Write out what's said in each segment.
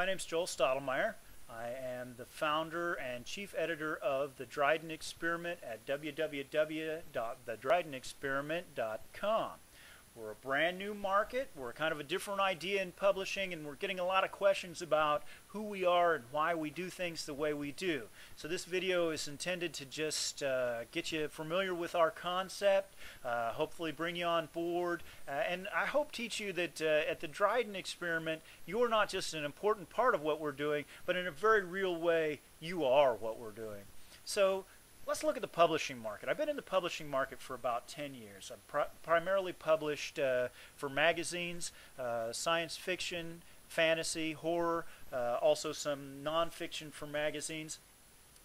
name's Joel Stottlemyre. I am the founder and chief editor of the Dryden Experiment at www.thedrydenexperiment.com. We're a brand new market. We're kind of a different idea in publishing, and we're getting a lot of questions about who we are and why we do things the way we do. So this video is intended to just get you familiar with our concept, hopefully bring you on board, and I hope teach you that at the Dryden Experiment, you're not just an important part of what we're doing, but in a very real way, you are what we're doing. So let's look at the publishing market. I've been in the publishing market for about 10 years. I've primarily published for magazines, science fiction, fantasy, horror, also some nonfiction for magazines.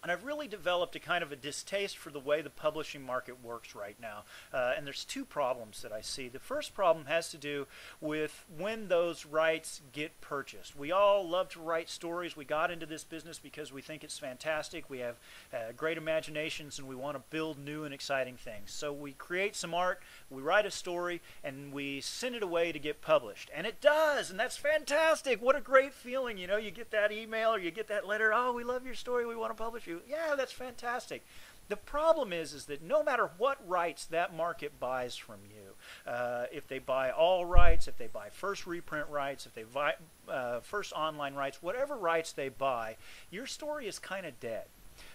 And I've really developed a kind of a distaste for the way the publishing market works right now. And there's two problems that I see. The first problem has to do with when those rights get purchased. We all love to write stories. We got into this business because we think it's fantastic. We have great imaginations and we want to build new and exciting things. So we create some art, we write a story, and we send it away to get published. And it does, and that's fantastic. What a great feeling. You know, you get that email or you get that letter, oh, we love your story, we want to publish you. Yeah, that's fantastic. The problem is that no matter what rights that market buys from you, if they buy all rights, if they buy first reprint rights, if they buy first online rights, whatever rights they buy, your story is kind of dead.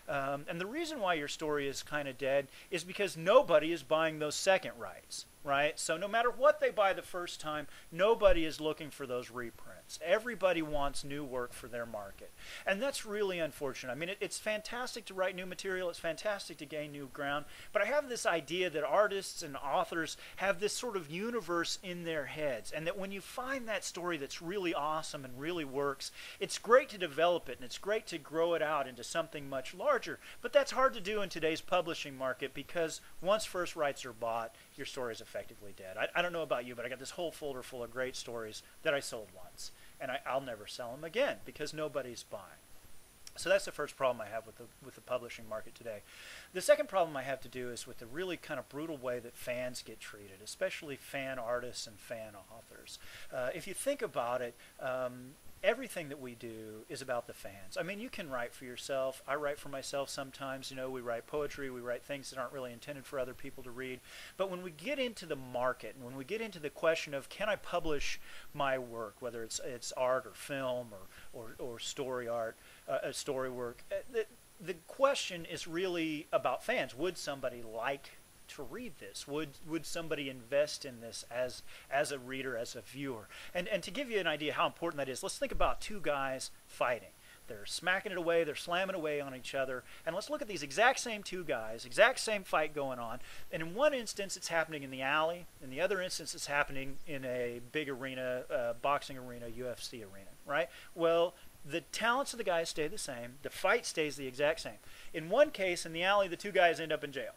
And the reason why your story is kind of dead is because nobody is buying those second rights, right? So no matter what they buy the first time, nobody is looking for those reprints. Everybody wants new work for their market. And that's really unfortunate. I mean, it's fantastic to write new material. It's fantastic to gain new ground. But I have this idea that artists and authors have this sort of universe in their heads. And that when you find that story that's really awesome and really works, it's great to develop it and it's great to grow it out into something much larger. But that's hard to do in today's publishing market because once first rights are bought, your story is effectively dead. I don't know about you, but I got this whole folder full of great stories that I sold once. And I'll never sell them again because nobody's buying. So that's the first problem I have with the publishing market today. The second problem I have to do is with the really kind of brutal way that fans get treated, especially fan artists and fan authors. If you think about it, everything that we do is about the fans. I mean, you can write for yourself. I write for myself sometimes. You know, we write poetry. We write things that aren't really intended for other people to read. But when we get into the market and when we get into the question of can I publish my work, whether it's art or film or story art, story work, the question is really about fans. Would somebody like to read this? Would somebody invest in this as a reader, as a viewer? And to give you an idea how important that is, let's think about two guys fighting. They're smacking it away, they're slamming away on each other, and let's look at these exact same two guys, exact same fight going on, and in one instance it's happening in the alley, in the other instance it's happening in a big arena, boxing arena, UFC arena, right? Well, the talents of the guys stay the same, the fight stays the exact same. In one case, in the alley, the two guys end up in jail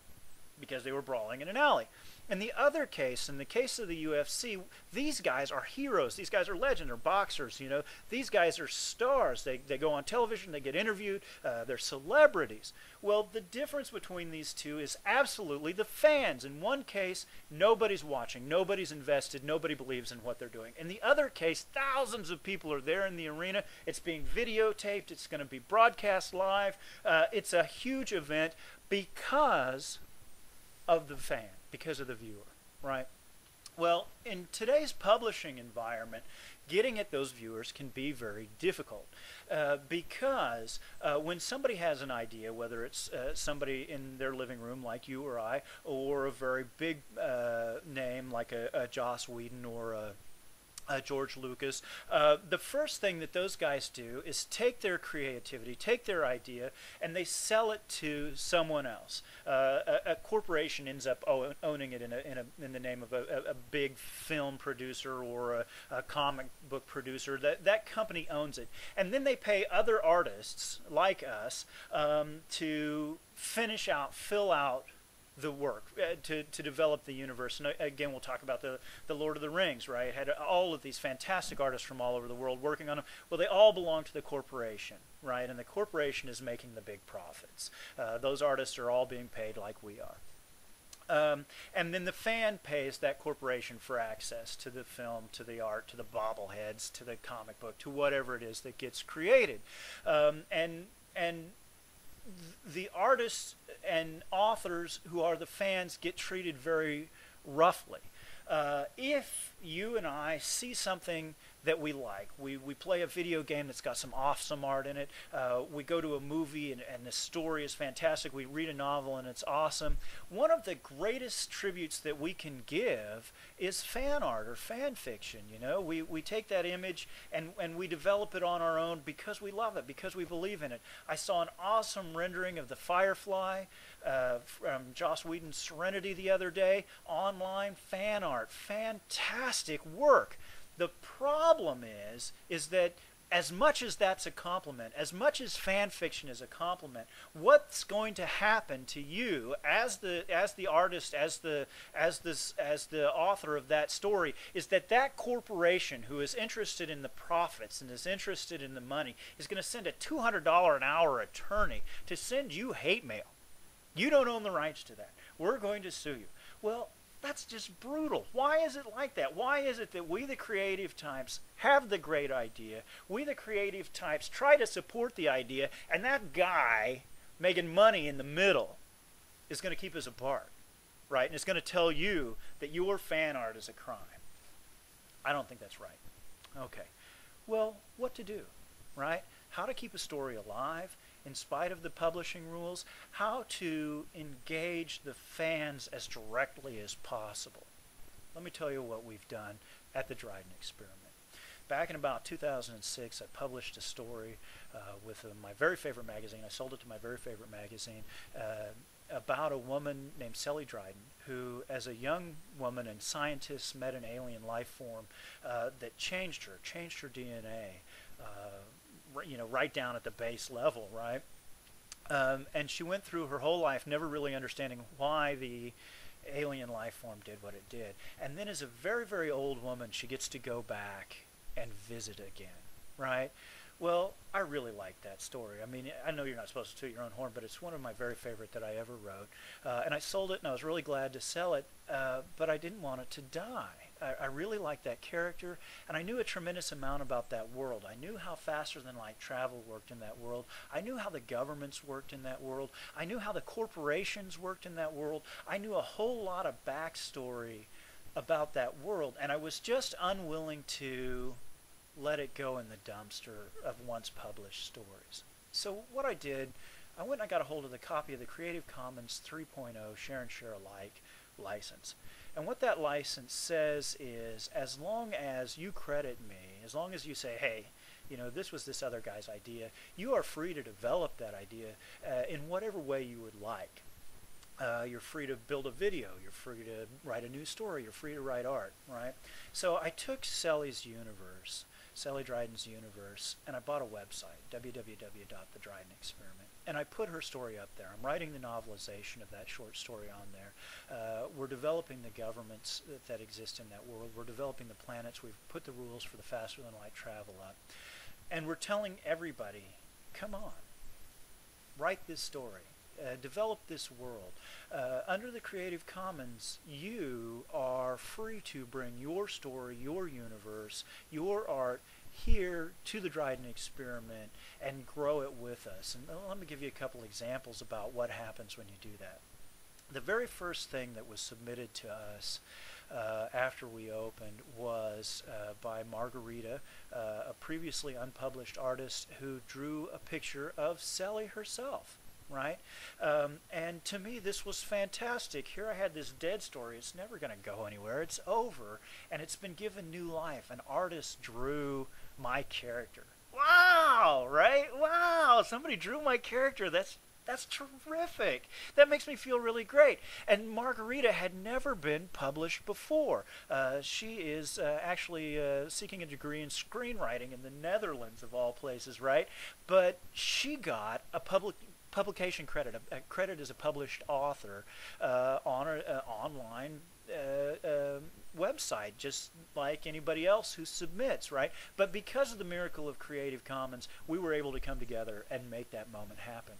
because they were brawling in an alley. In the other case, in the case of the UFC, these guys are heroes. These guys are legends. They're boxers, you know. These guys are stars. They go on television. They get interviewed. They're celebrities. Well, the difference between these two is absolutely the fans. In one case, nobody's watching. Nobody's invested. Nobody believes in what they're doing. In the other case, thousands of people are there in the arena. It's being videotaped. It's going to be broadcast live. It's a huge event because of the fan, because of the viewer, right? Well, in today's publishing environment, getting at those viewers can be very difficult because when somebody has an idea, whether it's somebody in their living room like you or I, or a very big name like a Joss Whedon or a George Lucas, the first thing that those guys do is take their creativity, take their idea, and they sell it to someone else. A corporation ends up owning it in the name of a big film producer or a comic book producer. That company owns it. And then they pay other artists like us to finish out, fill out the work, to develop the universe. And again, we'll talk about the Lord of the Rings, right? It had all of these fantastic artists from all over the world working on them. Well, they all belong to the corporation, right? And the corporation is making the big profits. Those artists are all being paid like we are. And then the fan pays that corporation for access to the film, to the art, to the bobbleheads, to the comic book, to whatever it is that gets created. And the artists and authors who are the fans get treated very roughly. If you and I see something that we like, we play a video game that's got some awesome art in it, we go to a movie and the story is fantastic, we read a novel and it's awesome, one of the greatest tributes that we can give is fan art or fan fiction. You know, we take that image and we develop it on our own because we love it, because we believe in it. I saw an awesome rendering of the Firefly from Joss Whedon's Serenity the other day. Online fan art, fantastic work. The problem is that as much as that's a compliment, as much as fan fiction is a compliment, what's going to happen to you as the artist, as the author of that story, is that that corporation who is interested in the profits and is interested in the money is going to send a $200 an hour attorney to send you hate mail. You don't own the rights to that. We're going to sue you. Well, that's just brutal. Why is it like that? Why is it that we, the creative types, have the great idea, we, the creative types, try to support the idea, and that guy making money in the middle is going to keep us apart, right? And it's going to tell you that your fan art is a crime. I don't think that's right. Okay. Well, what to do, right? How to keep a story alive in spite of the publishing rules, how to engage the fans as directly as possible. Let me tell you what we've done at the Dryden Experiment. Back in about 2006, I published a story with my very favorite magazine. I sold it to my very favorite magazine about a woman named Sally Dryden, who, as a young woman and scientist, met an alien life form that changed her DNA. You know, right down at the base level, right? And she went through her whole life never really understanding why the alien life form did what it did. And then as a very, very old woman, she gets to go back and visit again, right? Well, I really like that story. I mean, I know you're not supposed to toot your own horn, but it's one of my very favorite that I ever wrote. And I sold it, and I was really glad to sell it, but I didn't want it to die. I really liked that character, and I knew a tremendous amount about that world. I knew how faster-than-light travel worked in that world. I knew how the governments worked in that world. I knew how the corporations worked in that world. I knew a whole lot of backstory about that world, and I was just unwilling to let it go in the dumpster of once published stories. So what I did, I went and I got a hold of the copy of the Creative Commons 3.0 Share and Share Alike license. And what that license says is, as long as you credit me, as long as you say, hey, you know, this was this other guy's idea, you are free to develop that idea in whatever way you would like. You're free to build a video, you're free to write a new story, you're free to write art, right? So I took Sally's universe, Sally Dryden's universe, and I bought a website, www.thedrydenexperiment. And I put her story up there. I'm writing the novelization of that short story on there. We're developing the governments that exist in that world. We're developing the planets. We've put the rules for the faster-than-light travel up. And we're telling everybody, come on, write this story. Develop this world. Under the Creative Commons, you are free to bring your story, your universe, your art here to the Dryden Experiment and grow it with us. And let me give you a couple examples about what happens when you do that. The very first thing that was submitted to us after we opened was by Margarita, a previously unpublished artist who drew a picture of Sally herself. Right? And to me, this was fantastic. Here I had this dead story. It's never going to go anywhere. It's over, and it's been given new life. An artist drew my character. Wow! Right? Wow! Somebody drew my character. That's terrific. That makes me feel really great. And Margarita had never been published before. She is actually seeking a degree in screenwriting in the Netherlands, of all places, right? But she got a publication credit, a credit as a published author on an online website, just like anybody else who submits, right? But because of the miracle of Creative Commons, we were able to come together and make that moment happen.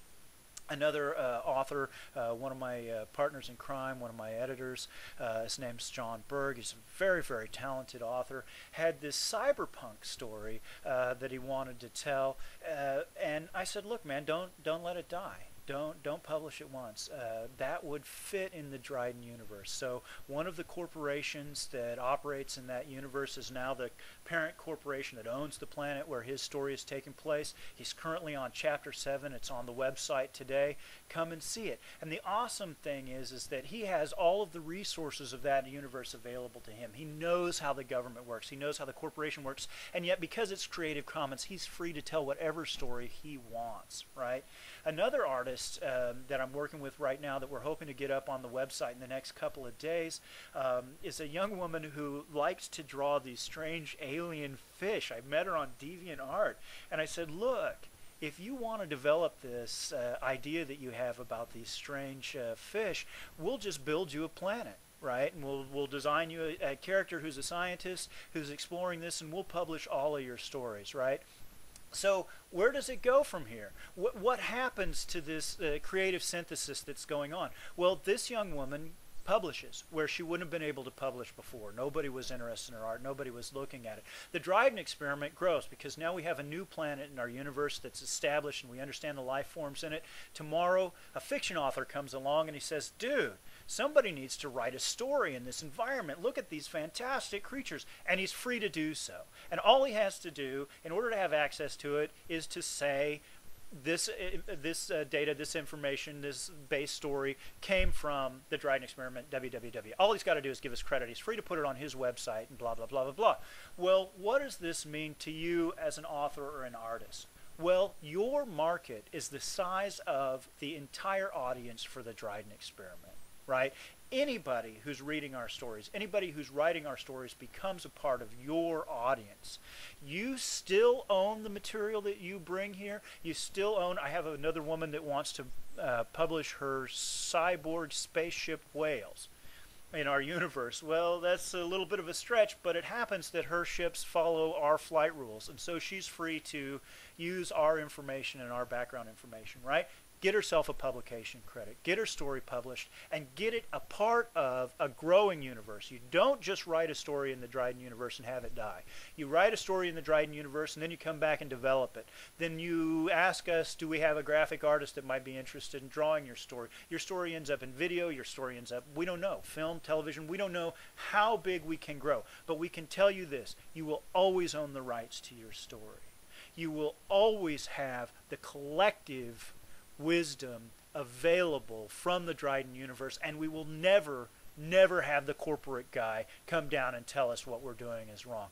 Another author, one of my partners in crime, one of my editors, his name's John Berg. He's a very, very talented author. Had this cyberpunk story that he wanted to tell, and I said, "Look, man, don't let it die. Don't publish it once. That would fit in the Dryden universe." So one of the corporations that operates in that universe is now the parent corporation that owns the planet where his story is taking place. He's currently on chapter 7. It's on the website today. Come and see it. And the awesome thing is that he has all of the resources of that universe available to him. He knows how the government works. He knows how the corporation works. And yet, because it's Creative Commons, he's free to tell whatever story he wants, right? Another artist that I'm working with right now that we're hoping to get up on the website in the next couple of days is a young woman who likes to draw these strange alien fish. I met her on DeviantArt, and I said, "Look, if you want to develop this idea that you have about these strange fish, we'll just build you a planet, right? And we'll design you a character who's a scientist who's exploring this, and we'll publish all of your stories, right?" So where does it go from here? What happens to this creative synthesis that's going on? Well, this young woman publishes where she wouldn't have been able to publish before. Nobody was interested in her art. Nobody was looking at it. The Dryden experiment grows because now we have a new planet in our universe that's established and we understand the life forms in it. Tomorrow, a fiction author comes along and he says, "Dude, somebody needs to write a story in this environment. Look at these fantastic creatures." And he's free to do so. And all he has to do in order to have access to it is to say, this data, this information, this base story came from the Dryden experiment, www. All he's got to do is give us credit. He's free to put it on his website and blah, blah, blah, blah, blah. Well, what does this mean to you as an author or an artist? Well, your market is the size of the entire audience for the Dryden experiment, right? Anybody who's reading our stories, anybody who's writing our stories becomes a part of your audience. You still own the material that you bring here. You still own, I have another woman that wants to publish her cyborg spaceship whales in our universe. Well, that's a little bit of a stretch, but it happens that her ships follow our flight rules, and so she's free to use our information and our background information, right? Get herself a publication credit, get her story published, and get it a part of a growing universe. You don't just write a story in the Dryden universe and have it die. You write a story in the Dryden universe, and then you come back and develop it. Then you ask us, do we have a graphic artist that might be interested in drawing your story? Your story ends up in video, your story ends up, we don't know, film, television, we don't know how big we can grow. But we can tell you this, you will always own the rights to your story. You will always have the collective wisdom available from the Dryden universe, and we will never have the corporate guy come down and tell us what we're doing is wrong.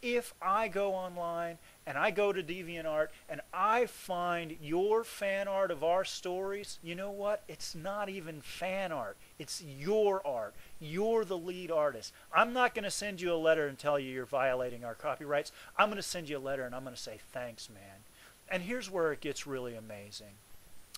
If I go online and I go to DeviantArt and I find your fan art of our stories, you know what? It's not even fan art. It's your art. You're the lead artist. I'm not going to send you a letter and tell you you're violating our copyrights. I'm going to send you a letter and I'm going to say, "Thanks, man." And here's where it gets really amazing.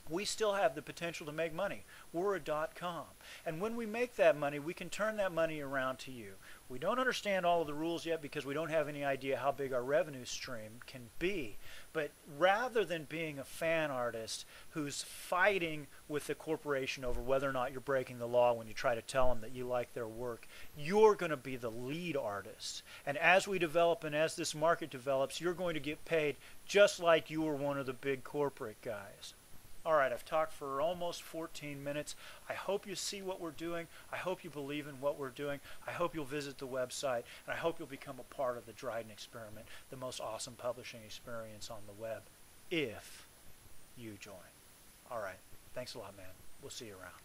We still have the potential to make money. We're a .com. And when we make that money, we can turn that money around to you. We don't understand all of the rules yet because we don't have any idea how big our revenue stream can be. But rather than being a fan artist who's fighting with the corporation over whether or not you're breaking the law when you try to tell them that you like their work, you're going to be the lead artist. And as we develop and as this market develops, you're going to get paid just like you were one of the big corporate guys. All right, I've talked for almost 14 minutes. I hope you see what we're doing. I hope you believe in what we're doing. I hope you'll visit the website, and I hope you'll become a part of the Dryden experiment, the most awesome publishing experience on the web, if you join. All right, thanks a lot, man. We'll see you around.